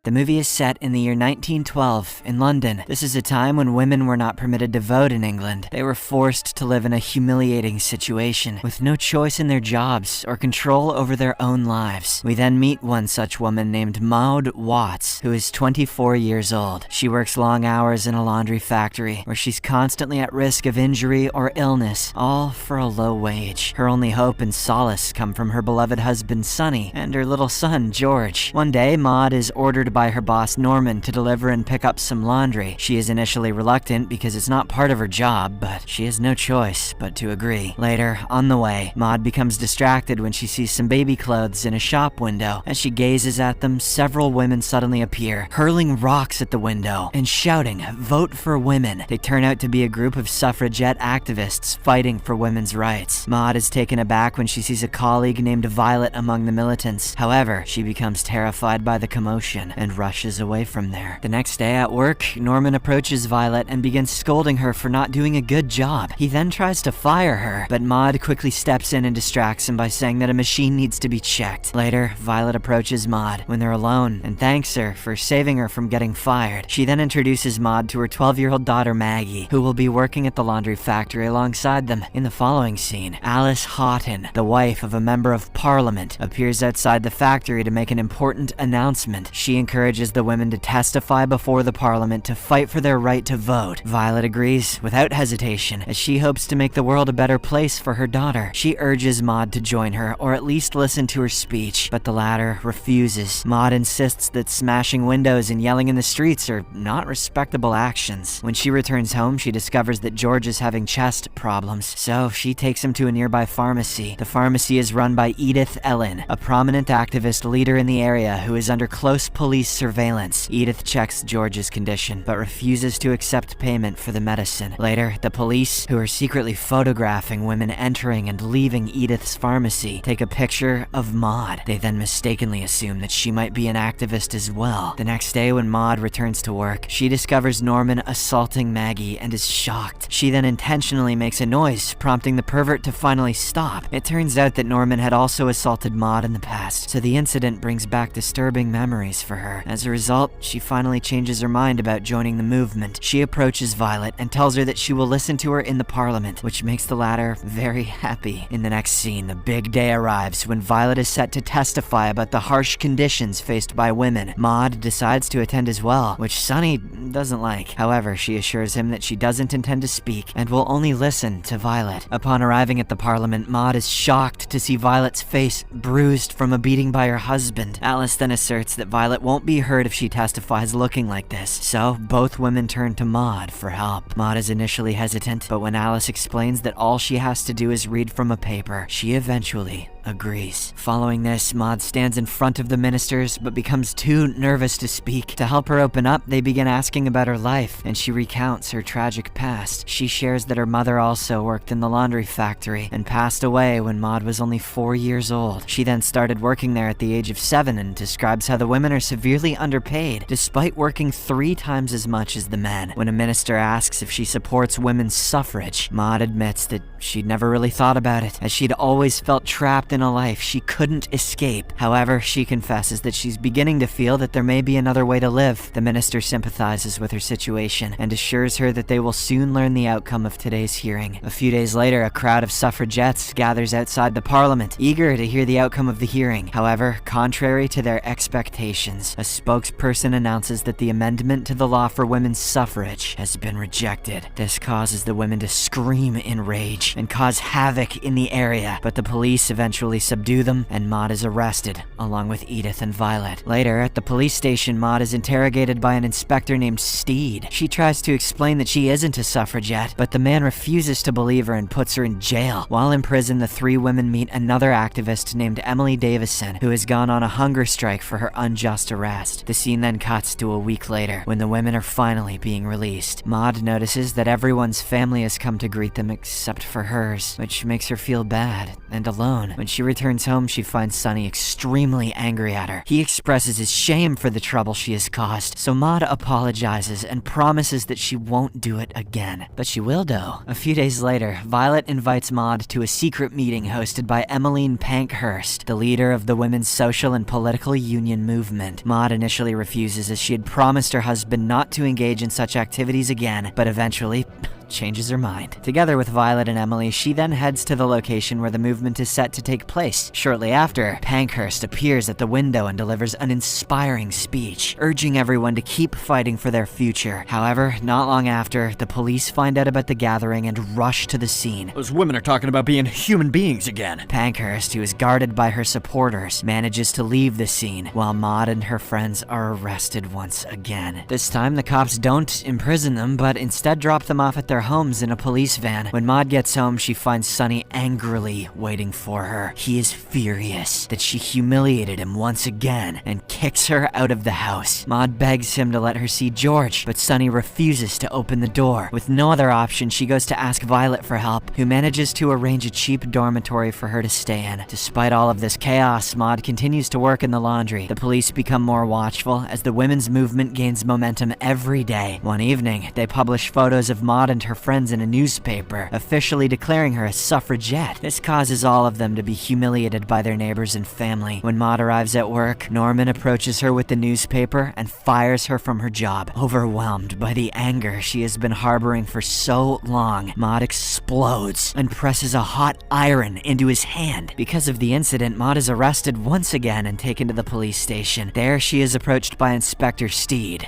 The movie is set in the year 1912 in London. This is a time when women were not permitted to vote in England. They were forced to live in a humiliating situation with no choice in their jobs or control over their own lives. We then meet one such woman named Maud Watts, who is 24 years old. She works long hours in a laundry factory where she's constantly at risk of injury or illness, all for a low wage. Her only hope and solace come from her beloved husband Sonny and her little son George. One day, Maud is ordered by her boss Norman to deliver and pick up some laundry. She is initially reluctant because it's not part of her job, but she has no choice but to agree. Later, on the way, Maud becomes distracted when she sees some baby clothes in a shop window. As she gazes at them, several women suddenly appear, hurling rocks at the window and shouting, "Vote for women." They turn out to be a group of suffragette activists fighting for women's rights. Maud is taken aback when she sees a colleague named Violet among the militants. However, she becomes terrified by the commotion and rushes away from there. The next day at work, Norman approaches Violet and begins scolding her for not doing a good job. He then tries to fire her, but Maud quickly steps in and distracts him by saying that a machine needs to be checked. Later, Violet approaches Maud when they're alone and thanks her for saving her from getting fired. She then introduces Maud to her 12-year-old daughter Maggie, who will be working at the laundry factory alongside them. In the following scene, Alice Houghton, the wife of a member of Parliament, appears outside the factory to make an important announcement. She encourages the women to testify before the Parliament to fight for their right to vote. Violet agrees without hesitation, as she hopes to make the world a better place for her daughter. She urges Maud to join her, or at least listen to her speech, but the latter refuses. Maud insists that smashing windows and yelling in the streets are not respectable actions. When she returns home, she discovers that George is having chest problems, so she takes him to a nearby pharmacy. The pharmacy is run by Edith Ellen, a prominent activist leader in the area who is under close police surveillance. Edith checks George's condition, but refuses to accept payment for the medicine. Later, the police, who are secretly photographing women entering and leaving Edith's pharmacy, take a picture of Maud. They then mistakenly assume that she might be an activist as well. The next day, when Maud returns to work, she discovers Norman assaulting Maggie and is shocked. She then intentionally makes a noise, prompting the pervert to finally stop. It turns out that Norman had also assaulted Maud in the past, so the incident brings back disturbing memories for her. As a result, she finally changes her mind about joining the movement. She approaches Violet and tells her that she will listen to her in the Parliament, which makes the latter very happy. In the next scene, the big day arrives when Violet is set to testify about the harsh conditions faced by women. Maud decides to attend as well, which Sonny doesn't like. However, she assures him that she doesn't intend to speak and will only listen to Violet. Upon arriving at the Parliament, Maud is shocked to see Violet's face bruised from a beating by her husband. Alice then asserts that Violet won't be heard if she testifies looking like this, so both women turn to Maud for help. Maud is initially hesitant, but when Alice explains that all she has to do is read from a paper, she eventually agrees. Following this, Maud stands in front of the ministers but becomes too nervous to speak. To help her open up, they begin asking about her life, and she recounts her tragic past. She shares that her mother also worked in the laundry factory and passed away when Maud was only 4 years old. She then started working there at the age of 7 and describes how the women are severely underpaid, despite working 3 times as much as the men. When a minister asks if she supports women's suffrage, Maud admits that she'd never really thought about it, as she'd always felt trapped in a life she couldn't escape. However, she confesses that she's beginning to feel that there may be another way to live. The minister sympathizes with her situation and assures her that they will soon learn the outcome of today's hearing. A few days later, a crowd of suffragettes gathers outside the Parliament, eager to hear the outcome of the hearing. However, contrary to their expectations, a spokesperson announces that the amendment to the law for women's suffrage has been rejected. This causes the women to scream in rage and cause havoc in the area, but the police eventually subdue them, and Maud is arrested, along with Edith and Violet. Later, at the police station, Maud is interrogated by an inspector named Steed. She tries to explain that she isn't a suffragette, but the man refuses to believe her and puts her in jail. While in prison, the 3 women meet another activist named Emily Davison, who has gone on a hunger strike for her unjust arrest. The scene then cuts to a week later, when the women are finally being released. Maud notices that everyone's family has come to greet them except for were hers, which makes her feel bad and alone. When she returns home, she finds Sonny extremely angry at her. He expresses his shame for the trouble she has caused, so Maud apologizes and promises that she won't do it again. But she will, though. A few days later, Violet invites Maud to a secret meeting hosted by Emmeline Pankhurst, the leader of the women's social and political union movement. Maud initially refuses, as she had promised her husband not to engage in such activities again, but eventually changes her mind. Together with Violet and Emily, she then heads to the location where the movement is set to take place. Shortly after, Pankhurst appears at the window and delivers an inspiring speech, urging everyone to keep fighting for their future. However, not long after, the police find out about the gathering and rush to the scene. Those women are talking about being human beings again. Pankhurst, who is guarded by her supporters, manages to leave the scene, while Maud and her friends are arrested once again. This time, the cops don't imprison them, but instead drop them off at their homes in a police van. When Maud gets home, she finds Sonny angrily waiting for her. He is furious that she humiliated him once again and kicks her out of the house. Maud begs him to let her see George, but Sonny refuses to open the door. With no other option, she goes to ask Violet for help, who manages to arrange a cheap dormitory for her to stay in. Despite all of this chaos, Maud continues to work in the laundry. The police become more watchful as the women's movement gains momentum every day. One evening, they publish photos of Maud and her friends in a newspaper, officially declaring her a suffragette. This causes all of them to be humiliated by their neighbors and family. When Maud arrives at work, Norman approaches her with the newspaper and fires her from her job. Overwhelmed by the anger she has been harboring for so long, Maud explodes and presses a hot iron into his hand. Because of the incident, Maud is arrested once again and taken to the police station. There, she is approached by Inspector Steed.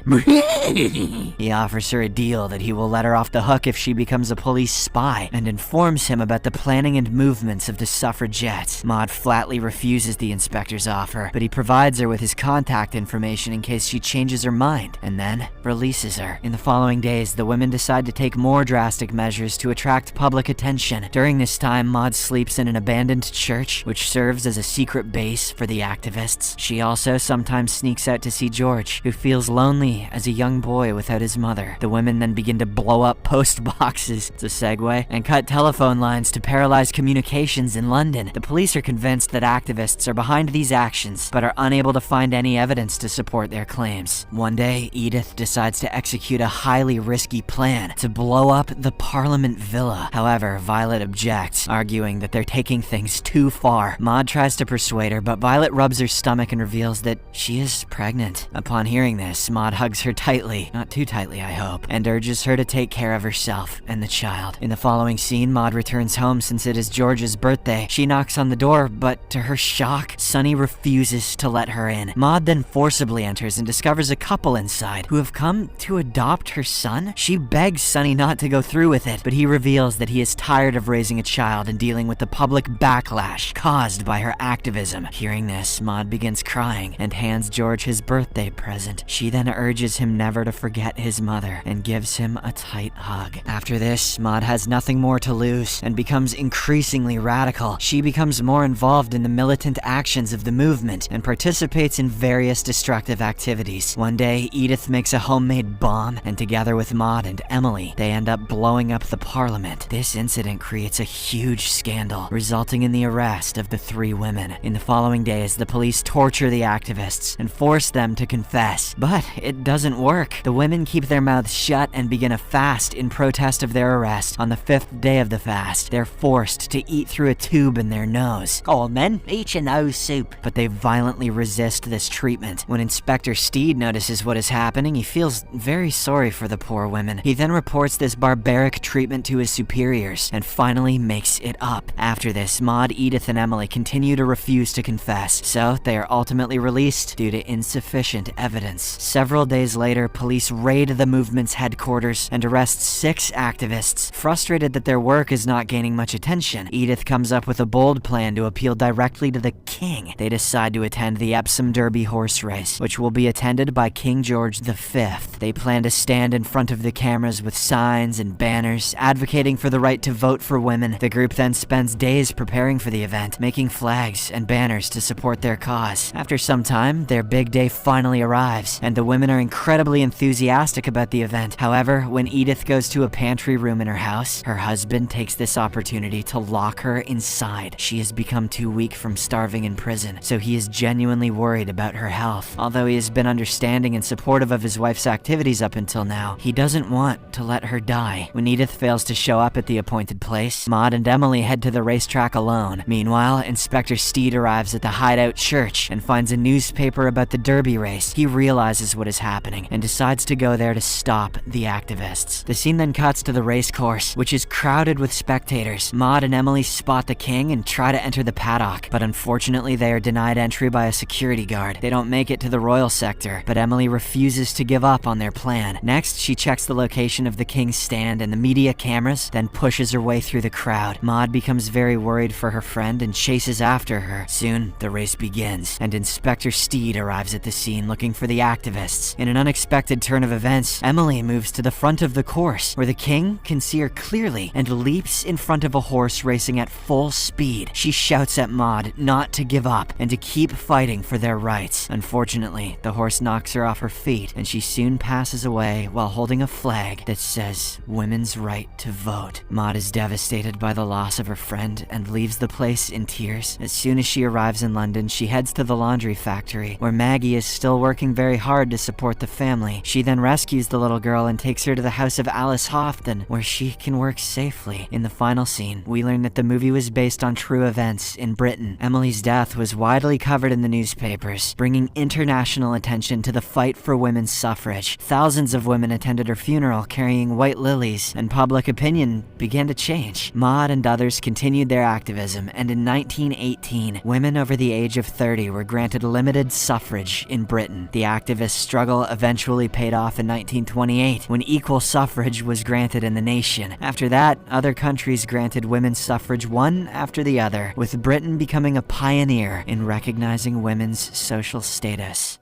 He offers her a deal that he will let her off the hook if she becomes a police spy, and informs him about the planning and movements of the suffragettes. Maud flatly refuses the inspector's offer, but he provides her with his contact information in case she changes her mind, and then releases her. In the following days, the women decide to take more drastic measures to attract public attention. During this time, Maud sleeps in an abandoned church, which serves as a secret base for the activists. She also sometimes sneaks out to see George, who feels lonely as a young boy without his mother. The women then begin to blow up post boxes, it's a segue, and cut telephone lines to paralyze communications in London. The police are convinced that activists are behind these actions, but are unable to find any evidence to support their claims. One day, Edith decides to execute a highly risky plan to blow up the Parliament Villa. However, Violet objects, arguing that they're taking things too far. Maud tries to persuade her, but Violet rubs her stomach and reveals that she is pregnant. Upon hearing this, Maud hugs her tightly, not too tightly I hope, and urges her to take care of herself and the child. In the following scene, Maud returns home since it is George's birthday. She knocks on the door, but to her shock, Sonny refuses to let her in. Maud then forcibly enters and discovers a couple inside who have come to adopt her son. She begs Sonny not to go through with it, but he reveals that he is tired of raising a child and dealing with the public backlash caused by her activism. Hearing this, Maud begins crying and hands George his birthday present. She then urges him never to forget his mother and gives him a tight hug. After this, Maud has nothing more to lose and becomes increasingly radical. She becomes more involved in the militant actions of the movement and participates in various destructive activities. One day, Edith makes a homemade bomb, and together with Maud and Emily, they end up blowing up the Parliament. This incident creates a huge scandal, resulting in the arrest of the three women. In the following days, the police torture the activists and force them to confess, but it doesn't work. The women keep their mouths shut and begin a fast in protest of their arrest. On the 5th day of the fast, they're forced to eat through a tube in their nose. "Go on then, eat your nose soup." But they violently resist this treatment. When Inspector Steed notices what is happening, he feels very sorry for the poor women. He then reports this barbaric treatment to his superiors and finally makes it up. After this, Maud, Edith, and Emily continue to refuse to confess, so they are ultimately released due to insufficient evidence. Several days later, police raid the movement's headquarters and arrest 6 activists. Frustrated that their work is not gaining much attention, Edith comes up with a bold plan to appeal directly to the king. They decide to attend the Epsom Derby horse race, which will be attended by King George V. They plan to stand in front of the cameras with signs and banners advocating for the right to vote for women. The group then spends days preparing for the event, making flags and banners to support their cause. After some time, their big day finally arrives, and the women are incredibly enthusiastic about the event. However, when Edith goes to a pantry room in her house, her husband takes this opportunity to lock her inside. She has become too weak from starving in prison, so he is genuinely worried about her health. Although he has been understanding and supportive of his wife's activities up until now, he doesn't want to let her die. When Edith fails to show up at the appointed place, Maud and Emily head to the racetrack alone. Meanwhile, Inspector Steed arrives at the Hideout Church and finds a newspaper about the Derby race. He realizes what is happening and decides to go there to stop the activists. The scene then cuts to the race course, which is crowded with spectators. Maud and Emily spot the king and try to enter the paddock, but unfortunately they are denied entry by a security guard. They don't make it to the royal sector, but Emily refuses to give up on their plan. Next, she checks the location of the king's stand and the media cameras, then pushes her way through the crowd. Maud becomes very worried for her friend and chases after her. Soon, the race begins, and Inspector Steed arrives at the scene looking for the activists. In an unexpected turn of events, Emily moves to the front of the course, where the king can see her clearly, and leaps in front of a horse racing at full speed. She shouts at Maud not to give up and to keep fighting for their rights. Unfortunately, the horse knocks her off her feet, and she soon passes away while holding a flag that says women's right to vote. Maud is devastated by the loss of her friend and leaves the place in tears. As soon as she arrives in London, she heads to the laundry factory, where Maggie is still working very hard to support the family. She then rescues the little girl and takes her to the house of Alice Houghton, where she can work safely. In the final scene, we learn that the movie was based on true events in Britain. Emily's death was widely covered in the newspapers, bringing international attention to the fight for women's suffrage. Thousands of women attended her funeral carrying white lilies, and public opinion began to change. Maud and others continued their activism, and in 1918, women over the age of 30 were granted limited suffrage in Britain. The activist struggle eventually paid off in 1928, when equal suffrage was granted in the nation. After that, other countries granted women's suffrage one after the other, with Britain becoming a pioneer in recognizing women's social status.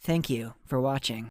Thank you for watching.